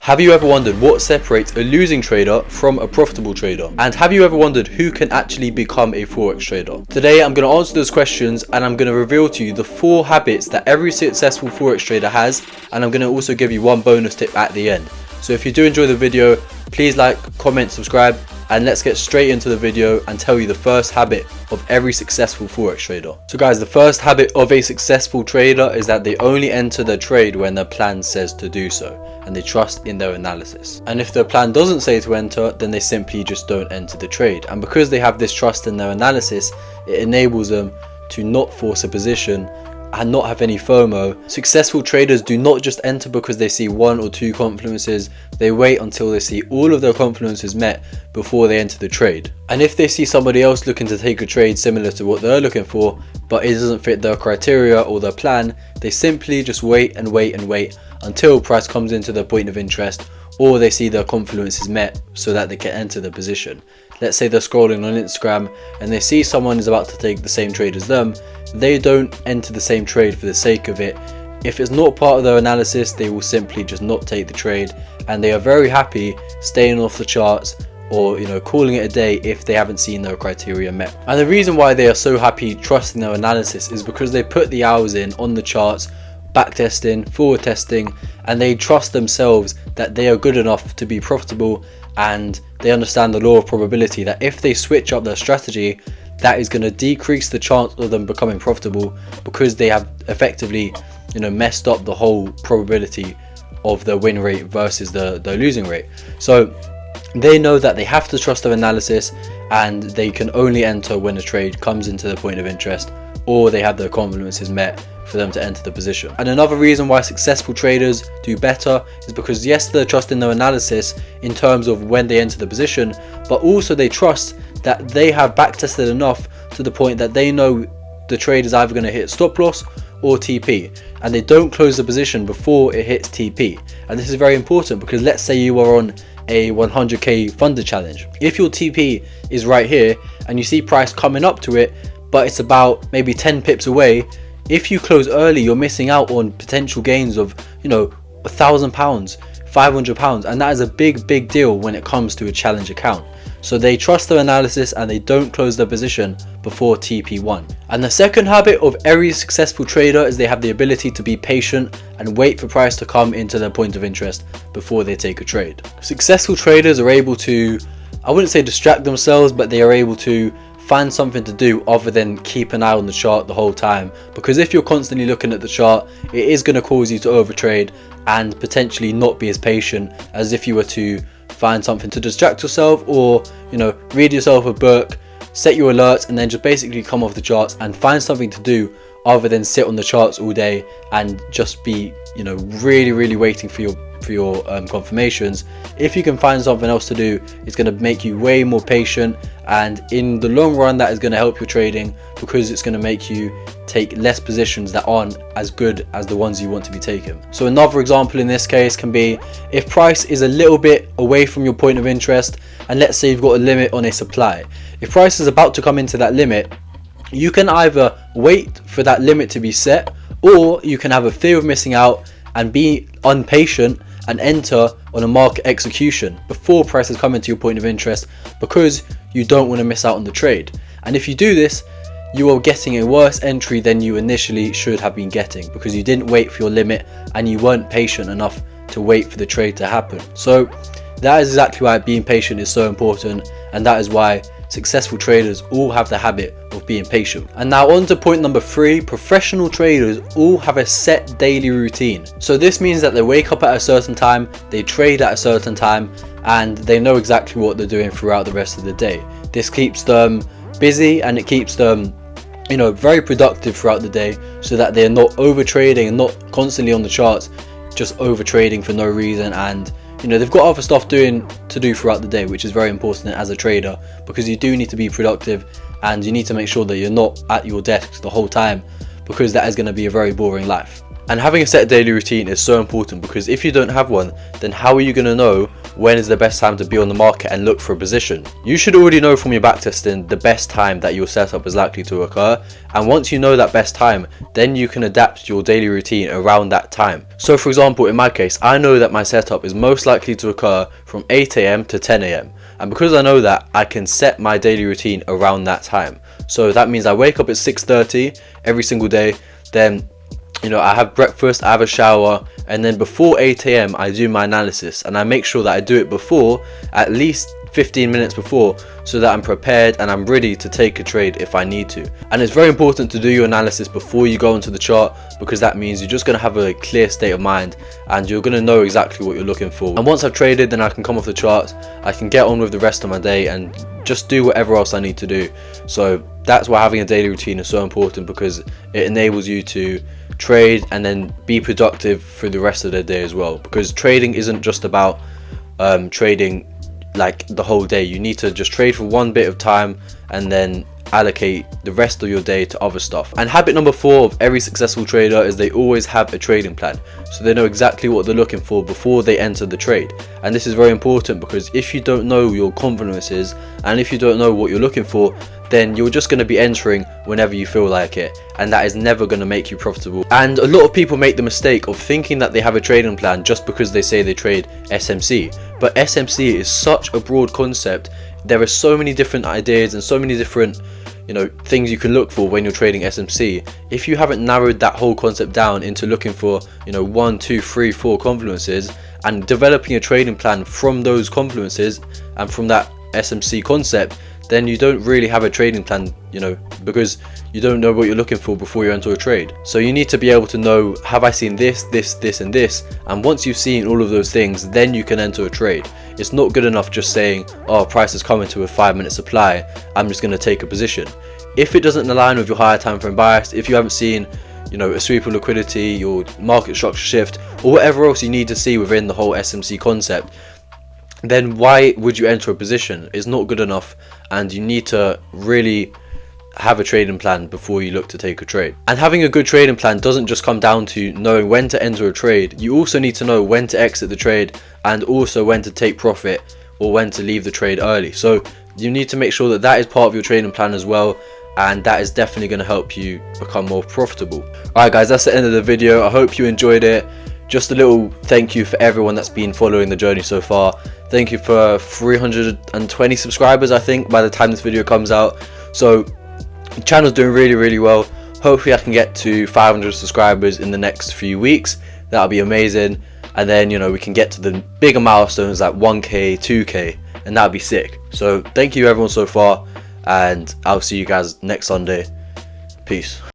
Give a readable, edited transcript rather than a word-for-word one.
Have you ever wondered what separates a losing trader from a profitable trader? And have you ever wondered who can actually become a Forex trader? Today I'm going to answer those questions, and I'm going to reveal to you the 4 habits that every successful Forex trader has, and I'm going to also give you one bonus tip at the end. So if you do enjoy the video, please like, comment, subscribe, and let's get straight into the video and tell you the first habit of every successful Forex trader. So guys, the first habit of a successful trader is that they only enter their trade when their plan says to do so, and they trust in their analysis. And if their plan doesn't say to enter, then they simply just don't enter the trade. And because they have this trust in their analysis, it enables them to not force a position and not have any FOMO. Successful traders do not just enter because they see 1 or 2 confluences. They wait until they see all of their confluences met before they enter the trade. And if they see somebody else looking to take a trade similar to what they're looking for, but it doesn't fit their criteria or their plan, they simply just wait and wait and wait until price comes into their point of interest, or they see their confluences met so that they can enter the position. Let's say they're scrolling on Instagram and they see someone is about to take the same trade as them. They don't enter the same trade for the sake of it. If it's not part of their analysis, they will simply just not take the trade, and they are very happy staying off the charts or calling it a day if they haven't seen their criteria met. And the reason why they are so happy trusting their analysis is because they put the hours in on the charts, back testing, forward testing, and they trust themselves that they are good enough to be profitable, and they understand the law of probability that if they switch up their strategy, that is going to decrease the chance of them becoming profitable, because they have effectively messed up the whole probability of their win rate versus the losing rate. So they know that they have to trust their analysis, and they can only enter when a trade comes into the point of interest or they have their confluences met for them to enter the position. And another reason why successful traders do better is because yes, they're trusting their analysis in terms of when they enter the position, but also they trust that they have backtested enough to the point that they know the trade is either going to hit stop loss or TP, and they don't close the position before it hits TP. And this is very important because let's say you are on a 100k funded challenge. If your TP is right here and you see price coming up to it, but it's about maybe 10 pips away, if you close early, you're missing out on potential gains of £1,000, £500, and that is a big deal when it comes to a challenge account. So they trust their analysis and they don't close their position before TP1. And the second habit of every successful trader is they have the ability to be patient and wait for price to come into their point of interest before they take a trade. Successful traders are able to, I wouldn't say distract themselves, but they are able to find something to do other than keep an eye on the chart the whole time, because if you're constantly looking at the chart, it is going to cause you to overtrade and potentially not be as patient as if you were to find something to distract yourself, or read yourself a book, set your alerts, and then just basically come off the charts and find something to do other than sit on the charts all day and just be really waiting for your confirmations. If you can find something else to do, it's going to make you way more patient, and in the long run that is going to help your trading, because it's going to make you take less positions that aren't as good as the ones you want to be taking. So another example in this case can be if price is a little bit away from your point of interest, and let's say you've got a limit on a supply. If price is about to come into that limit, you can either wait for that limit to be set, or you can have a fear of missing out and be impatient and enter on a market execution before price has come into your point of interest, because you don't want to miss out on the trade. And if you do this, you are getting a worse entry than you initially should have been getting, because you didn't wait for your limit and you weren't patient enough to wait for the trade to happen. So that is exactly why being patient is so important, and that is why successful traders all have the habit of being patient. And now on to point number 3, professional traders all have a set daily routine. So this means that they wake up at a certain time, they trade at a certain time, and they know exactly what they're doing throughout the rest of the day. This keeps them busy and it keeps them very productive throughout the day, so that they're not over trading and not constantly on the charts just over trading for no reason, and they've got other stuff to do throughout the day, which is very important as a trader, because you do need to be productive and you need to make sure that you're not at your desk the whole time, because that is going to be a very boring life. And having a set daily routine is so important, because if you don't have one, then how are you going to know when is the best time to be on the market and look for a position? You should already know from your backtesting the best time that your setup is likely to occur, and once you know that best time, then you can adapt your daily routine around that time. So for example, in my case, I know that my setup is most likely to occur from 8 AM to 10 AM, and because I know that, I can set my daily routine around that time. So that means I wake up at 6:30 every single day, then I have breakfast, I have a shower, and then before 8 AM I do my analysis, and I make sure that I do it before, at least 15 minutes before, so that I'm prepared and I'm ready to take a trade if I need to. And it's very important to do your analysis before you go into the chart, because that means you're just going to have a clear state of mind and you're going to know exactly what you're looking for. And once I've traded, then I can come off the charts, I can get on with the rest of my day and just do whatever else I need to do. So that's why having a daily routine is so important, because it enables you to trade and then be productive for the rest of the day as well, because trading isn't just about trading like the whole day. You need to just trade for one bit of time and then allocate the rest of your day to other stuff. And habit number 4 of every successful trader is they always have a trading plan, so they know exactly what they're looking for before they enter the trade. And this is very important, because if you don't know your confluences and if you don't know what you're looking for, then you're just going to be entering whenever you feel like it, and that is never going to make you profitable. And a lot of people make the mistake of thinking that they have a trading plan just because they say they trade SMC, but SMC is such a broad concept. There are so many different ideas and so many different things you can look for when you're trading SMC. If you haven't narrowed that whole concept down into looking for 1, 2, 3, 4 confluences and developing a trading plan from those confluences and from that SMC concept, then you don't really have a trading plan, because you don't know what you're looking for before you enter a trade. So you need to be able to know, have I seen this, this, this and this, and once you've seen all of those things, then you can enter a trade. It's not good enough just saying, oh, price is coming to a 5-minute supply, I'm just going to take a position. If it doesn't align with your higher time frame bias, if you haven't seen a sweep of liquidity, your market structure shift, or whatever else you need to see within the whole SMC concept, then why would you enter a position? It's not good enough, and you need to really have a trading plan before you look to take a trade. And having a good trading plan doesn't just come down to knowing when to enter a trade. You also need to know when to exit the trade, and also when to take profit or when to leave the trade early. So you need to make sure that that is part of your trading plan as well, and that is definitely going to help you become more profitable. Alright guys, that's the end of the video. I hope you enjoyed it. Just a little thank you for everyone that's been following the journey so far. Thank you for 320 subscribers, I think, by the time this video comes out. So the channel's doing really well. Hopefully I can get to 500 subscribers in the next few weeks. That'll be amazing. And then we can get to the bigger milestones like 1k, 2k, and that'll be sick. So thank you everyone so far, and I'll see you guys next Sunday. Peace.